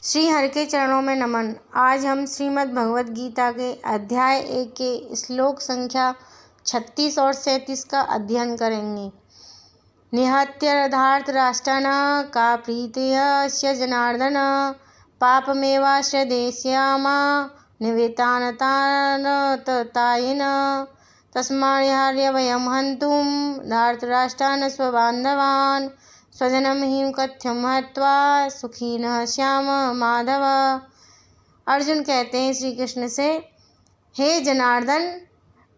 श्री हरि के चरणों में नमन। आज हम श्रीमद् भगवद गीता के अध्याय 1 के श्लोक संख्या 36 और 37 का अध्ययन करेंगे। निहत्य धृतराष्ट्रान् का प्रीतस्य जनार्दन पापमेवाश्रयेष्यामा निवेतानतान् ततायेन तस्मान्निहर्य वयं हन्तुं धृतराष्ट्रान् स्वबान्धवान् स्वजनं हि कथ्यं हत्वा सुखिनः श्याम माधव। अर्जुन कहते हैं श्री कृष्ण से, हे जनार्दन,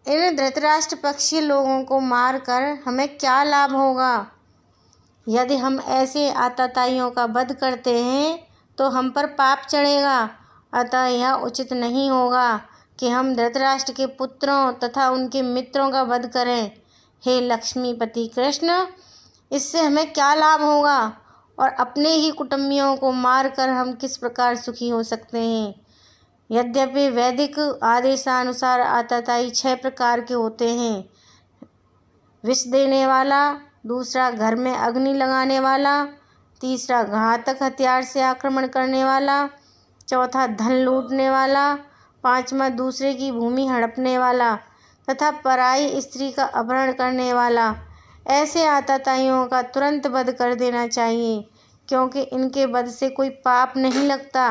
इन धृतराष्ट्र पक्षी लोगों को मारकर हमें क्या लाभ होगा? यदि हम ऐसे आतताइयों का वध करते हैं तो हम पर पाप चढ़ेगा। अतः यह उचित नहीं होगा कि हम धृतराष्ट्र के पुत्रों तथा उनके मित्रों का वध करें। हे लक्ष्मीपति कृष्ण, इससे हमें क्या लाभ होगा और अपने ही कुटुंबियों को मारकर हम किस प्रकार सुखी हो सकते हैं? यद्यपि वैदिक आदेशानुसार आतताई 6 प्रकार के होते हैं। विष देने वाला, दूसरा घर में अग्नि लगाने वाला, तीसरा घातक हथियार से आक्रमण करने वाला, चौथा धन लूटने वाला, पांचवा दूसरे की भूमि हड़पने वाला तथा पराई स्त्री का अपहरण करने वाला। ऐसे आतताइयों का तुरंत वध कर देना चाहिए, क्योंकि इनके वध से कोई पाप नहीं लगता।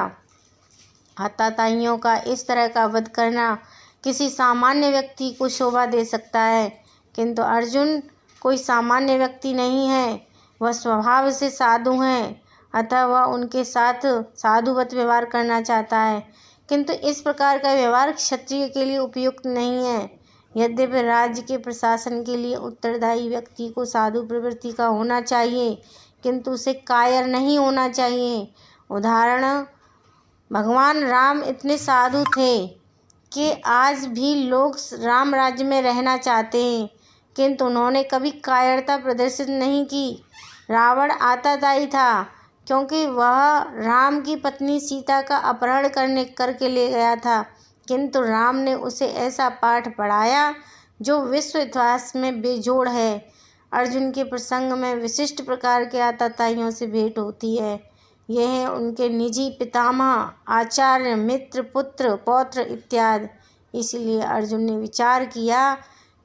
आतताइयों का इस तरह का वध करना किसी सामान्य व्यक्ति को शोभा दे सकता है, किंतु अर्जुन कोई सामान्य व्यक्ति नहीं है। वह स्वभाव से साधु हैं, अतः वह उनके साथ साधुवत व्यवहार करना चाहता है, किंतु इस प्रकार का व्यवहार क्षत्रिय के लिए उपयुक्त नहीं है। यद्यपि राज्य के प्रशासन के लिए उत्तरदायी व्यक्ति को साधु प्रवृत्ति का होना चाहिए, किंतु उसे कायर नहीं होना चाहिए। उदाहरण, भगवान राम इतने साधु थे कि आज भी लोग राम राज्य में रहना चाहते हैं, किंतु उन्होंने कभी कायरता प्रदर्शित नहीं की। रावण आतताई था, क्योंकि वह राम की पत्नी सीता का अपहरण करके ले गया था, किंतु राम ने उसे ऐसा पाठ पढ़ाया जो विश्व इतिहास में बेजोड़ है। अर्जुन के प्रसंग में विशिष्ट प्रकार के आतताइयों से भेंट होती है। यह है उनके निजी पितामह, आचार्य, मित्र, पुत्र, पौत्र इत्यादि। इसलिए अर्जुन ने विचार किया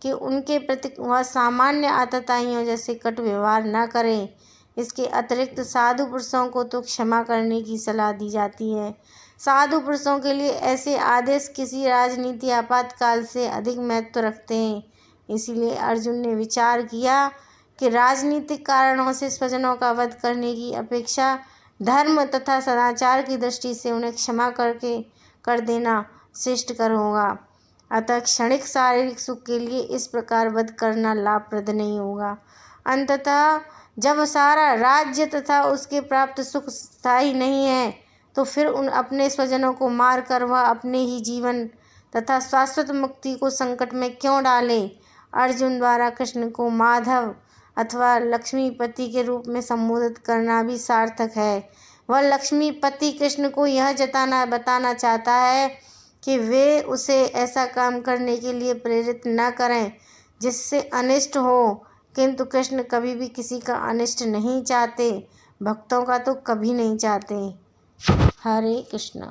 कि उनके प्रति वह सामान्य आतताइयों जैसे कट व्यवहार न करें। इसके अतिरिक्त साधु पुरुषों को तो क्षमा करने की सलाह दी जाती है। साधु पुरुषों के लिए ऐसे आदेश किसी राजनीति आपातकाल से अधिक महत्व रखते हैं। इसलिए अर्जुन ने विचार किया कि राजनीतिक कारणों से स्वजनों का वध करने की अपेक्षा धर्म तथा सदाचार की दृष्टि से उन्हें क्षमा कर देना श्रेष्ठकर होगा। अतः क्षणिक शारीरिक सुख के लिए इस प्रकार वध करना लाभप्रद नहीं होगा। अंततः जब सारा राज्य तथा उसके प्राप्त सुख स्थायी नहीं है, तो फिर अपने स्वजनों को मारकर वह अपने ही जीवन तथा शाश्वत मुक्ति को संकट में क्यों डाले? अर्जुन द्वारा कृष्ण को माधव अथवा लक्ष्मीपति के रूप में संबोधित करना भी सार्थक है। वह लक्ष्मीपति कृष्ण को यह बताना चाहता है कि वे उसे ऐसा काम करने के लिए प्रेरित न करें जिससे अनिष्ट हो, किंतु कृष्ण कभी भी किसी का अनिष्ट नहीं चाहते, भक्तों का तो कभी नहीं चाहते। हरे कृष्ण।